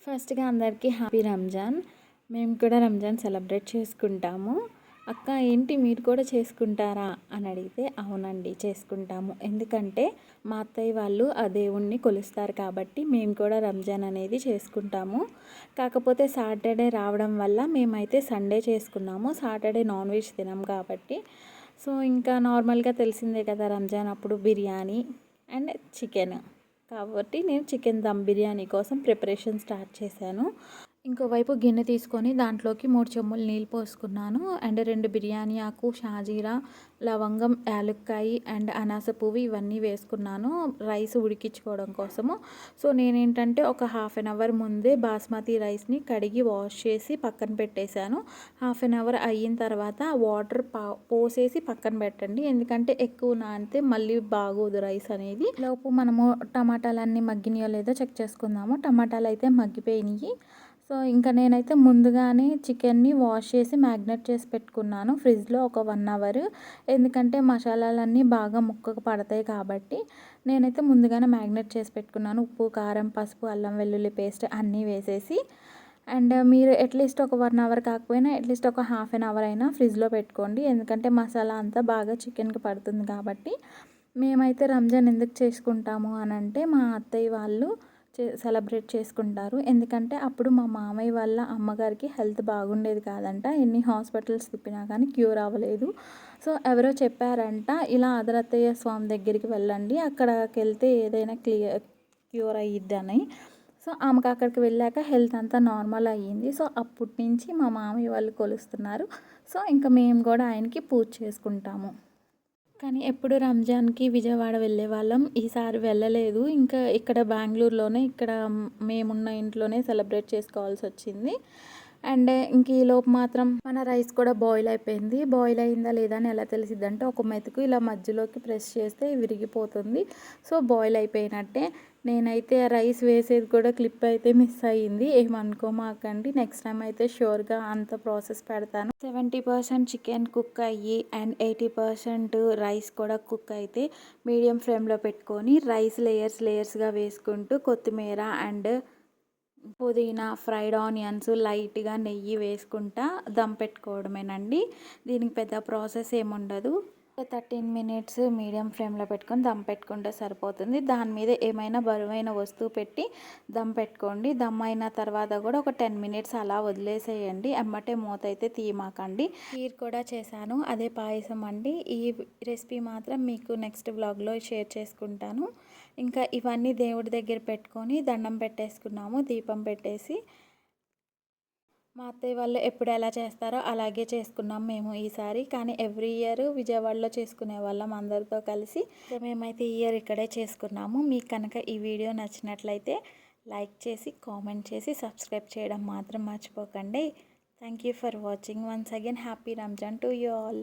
ఫస్ట్‌గా అందరికీ హ్యాపీ రంజాన్. మేము కూడా రంజాన్ సెలబ్రేట్ చేసుకుంటాము. అక్క ఏంటి మీరు కూడా చేసుకుంటారా అని అడిగితే అవునండి చేసుకుంటాము. ఎందుకంటే మా అత్తయ్య వాళ్ళు ఆ దేవుణ్ణి కొలుస్తారు కాబట్టి మేము కూడా రంజాన్ అనేది చేసుకుంటాము. కాకపోతే సాటర్డే రావడం వల్ల మేమైతే సండే చేసుకున్నాము. సాటర్డే నాన్ వెజ్ తినం కాబట్టి. సో ఇంకా నార్మల్గా తెలిసిందే కదా రంజాన్ అప్పుడు బిర్యానీ అండ్ చికెన్. కాబట్టి నేను చికెన్ దమ్ బిర్యానీ కోసం ప్రిపరేషన్ స్టార్ట్ చేశాను. ఇంకోవైపు గిన్నె తీసుకొని దాంట్లోకి 3 చెంబులు నీళ్ళు పోసుకున్నాను. అండ్ 2 బిర్యానీ ఆకు, షాజీరా, లవంగం, యాలుక్కాయి అండ్ అనాస పువ్వు ఇవన్నీ వేసుకున్నాను రైస్ ఉడికించుకోవడం కోసము. సో నేనేంటంటే ఒక హాఫ్ అన్ అవర్ ముందే బాస్మతి రైస్ని కడిగి వాష్ చేసి పక్కన పెట్టేశాను. హాఫ్ అన్ అవర్ అయిన తర్వాత వాటర్ పోసేసి పక్కన పెట్టండి. ఎందుకంటే ఎక్కువ నానితే మళ్ళీ బాగోదు రైస్ అనేది. లోపు మనము టమాటాలన్నీ మగ్గినాయో లేదో చెక్ చేసుకుందాము. టమాటాలు అయితే మగ్గిపోయినాయి. సో ఇంకా నేనైతే ముందుగానే చికెన్ని వాష్ చేసి మ్యాగ్నేట్ చేసి పెట్టుకున్నాను ఫ్రిడ్జ్లో ఒక 1 అవర్. ఎందుకంటే మసాలాలన్నీ బాగా ముక్కకు పడతాయి కాబట్టి నేనైతే ముందుగానే మ్యాగ్నేట్ చేసి పెట్టుకున్నాను. ఉప్పు, కారం, పసుపు, అల్లం వెల్లుల్లి పేస్ట్ అన్నీ వేసేసి. అండ్ మీరు అట్లీస్ట్ ఒక 1 అవర్ కాకపోయినా అట్లీస్ట్ ఒక హాఫ్ అన్ అవర్ అయినా ఫ్రిడ్జ్లో పెట్టుకోండి. ఎందుకంటే మసాలా అంతా బాగా చికెన్కి పడుతుంది కాబట్టి. మేమైతే రంజాన్ ఎందుకు చేసుకుంటాము అని అంటే మా అత్తయ్య వాళ్ళు సెలబ్రేట్ చేసుకుంటారు. ఎందుకంటే అప్పుడు మా మామయ్య వాళ్ళ అమ్మగారికి హెల్త్ బాగుండేది కాదంట. ఎన్ని హాస్పిటల్స్ తిప్పినా కానీ క్యూర్ అవ్వలేదు. సో ఎవరో చెప్పారంట ఇలా అదరత్తయ్య స్వామి దగ్గరికి వెళ్ళండి, అక్కడికి వెళ్తే ఏదైనా క్యూర్ అయ్యిద్దని. సో ఆమెకు అక్కడికి వెళ్ళాక హెల్త్ అంతా నార్మల్ అయ్యింది. సో అప్పటి నుంచి మా మామయ్య వాళ్ళు కొలుస్తున్నారు. సో ఇంకా మేము కూడా ఆయనకి పూజ చేసుకుంటాము. కానీ ఎప్పుడు రంజాన్కి విజయవాడ వెళ్ళే వాళ్ళం, ఈసారి వెళ్ళలేదు. ఇంకా ఇక్కడ బెంగళూరులోనే ఇక్కడ మేమున్న ఇంట్లోనే సెలబ్రేట్ చేసుకోవాల్సి వచ్చింది. అండ్ ఇంక ఈలోపు మాత్రం మన రైస్ కూడా బాయిల్ అయిపోయింది. బాయిల్ అయిందా లేదా అని ఎలా తెలిసిద్దంటే ఒక మెతుకు ఇలా మధ్యలోకి ప్రెస్ చేస్తే విరిగిపోతుంది. సో బాయిల్ అయిపోయినట్టే. నేనైతే రైస్ వేసేది కూడా క్లిప్ అయితే మిస్ అయ్యింది, ఏమనుకోమాకండి. నెక్స్ట్ టైం అయితే షూర్గా అంత ప్రాసెస్ పెడతాను. 70% చికెన్ కుక్ అయ్యి అండ్ 80% రైస్ కూడా కుక్ అయితే మీడియం ఫ్లేమ్లో పెట్టుకొని రైస్ లేయర్స్గా వేసుకుంటూ కొత్తిమీర అండ్ పుదీనా, ఫ్రైడ్ ఆనియన్స్, లైట్గా నెయ్యి వేసుకుంటా దమ్ పెట్టుకోవడమేనండి. దీనికి పెద్ద ప్రాసెస్ ఏముండదు. 13 మినిట్స్ మీడియం ఫ్లేమ్లో పెట్టుకొని దమ్ పెట్టుకుంటే సరిపోతుంది. దాని మీద ఏమైనా బరువైన వస్తువు పెట్టి దమ్ పెట్టుకోండి. దమ్ అయిన తర్వాత కూడా ఒక 10 మినిట్స్ అలా వదిలేసేయండి. ఎమ్మటే మూత అయితే తీయమాకండి. ఖీర్ కూడా చేశాను, అదే పాయసం అండి. ఈ రెసిపీ మాత్రం మీకు నెక్స్ట్ వ్లాగ్లో షేర్ చేసుకుంటాను. ఇంకా ఇవన్నీ దేవుడి దగ్గర పెట్టుకొని దండం పెట్టేసుకున్నాము, దీపం పెట్టేసి. మా అత్తయ్య వాళ్ళు ఎప్పుడు ఎలా చేస్తారో అలాగే చేసుకున్నాం మేము ఈసారి. కానీ ఎవ్రీ ఇయర్ విజయవాడలో చేసుకునే వాళ్ళం అందరితో కలిసి. సో మేమైతే ఈ ఇయర్ ఇక్కడే చేసుకున్నాము. మీకు కనుక ఈ వీడియో నచ్చినట్లయితే లైక్ చేసి కామెంట్ చేసి సబ్స్క్రైబ్ చేయడం మాత్రం మర్చిపోకండి. Thank you for watching. Once again happy Ramzan to you all.